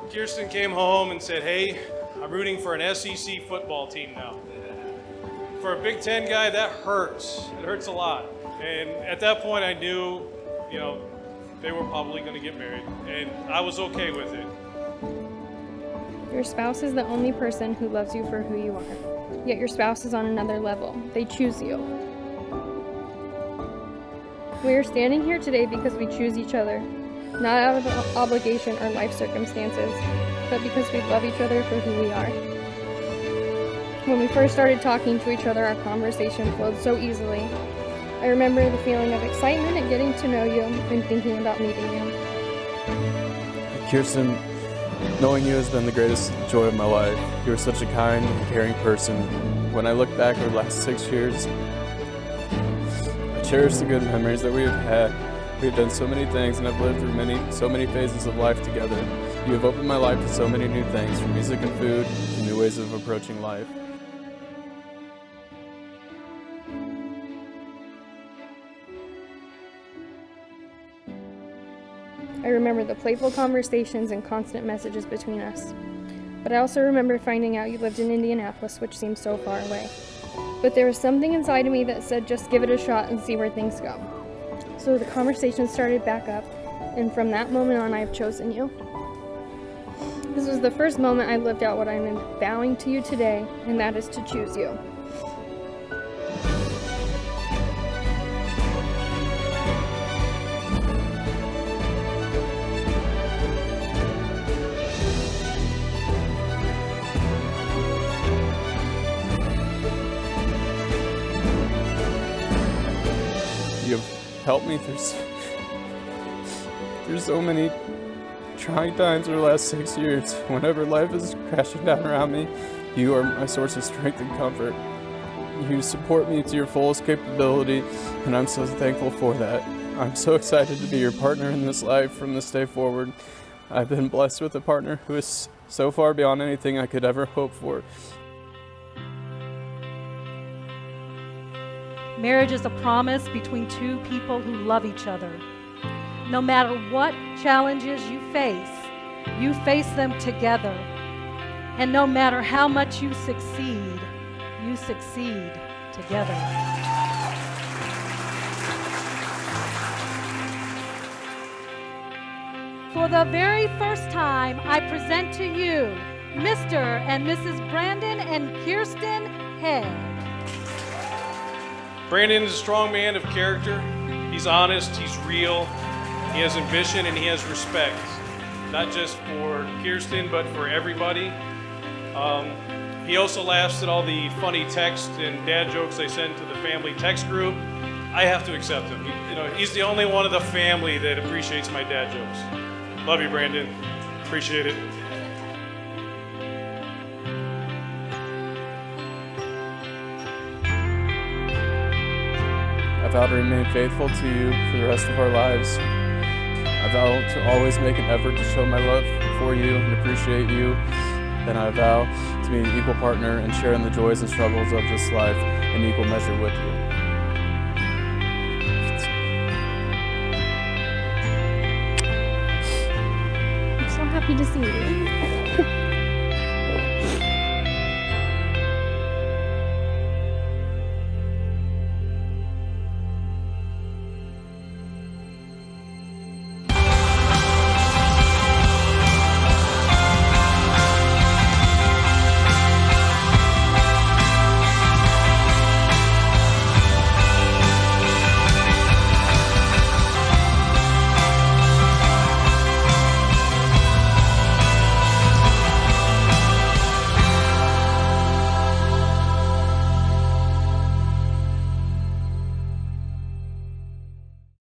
Kierstan came home and said, hey, I'm rooting for an SEC football team now. For a Big Ten guy, that hurts. It hurts a lot. And at that point, I knew, they were probably going to get married. And I was okay with it. Your spouse is the only person who loves you for who you are. Yet your spouse is on another level. They choose you. We are standing here today because we choose each other, not out of obligation or life circumstances, but because we love each other for who we are. When we first started talking to each other, our conversation flowed so easily. I remember the feeling of excitement at getting to know you and thinking about meeting you. Kierstan, knowing you has been the greatest joy of my life. You are such a kind and caring person. When I look back over the last 6 years, I cherish the good memories that we have had. We have done so many things and have lived through so many phases of life together. You have opened my life to so many new things, from music and food to new ways of approaching life. I remember the playful conversations and constant messages between us. But I also remember finding out you lived in Indianapolis, which seemed so far away. But there was something inside of me that said, just give it a shot and see where things go. So the conversation started back up, and from that moment on, I have chosen you. This was the first moment I lived out what I'm vowing to you today, and that is to choose you. You have helped me through so many trying times over the last 6 years. Whenever life is crashing down around me, you are my source of strength and comfort. You support me to your fullest capability, and I'm so thankful for that. I'm so excited to be your partner in this life from this day forward. I've been blessed with a partner who is so far beyond anything I could ever hope for. Marriage is a promise between two people who love each other. No matter what challenges you face them together. And no matter how much you succeed together. For the very first time, I present to you Mr. and Mrs. Brandon and Kierstan Head. Brandon is a strong man of character. He's honest, he's real, he has ambition, and he has respect. Not just for Kierstan, but for everybody. He also laughs at all the funny texts and dad jokes I send to the family text group. I have to accept him. He's the only one of the family that appreciates my dad jokes. Love you, Brandon. Appreciate it. I vow to remain faithful to you for the rest of our lives. I vow to always make an effort to show my love for you and appreciate you. And I vow to be an equal partner and share in the joys and struggles of this life in equal measure with you. I'm so happy to see you.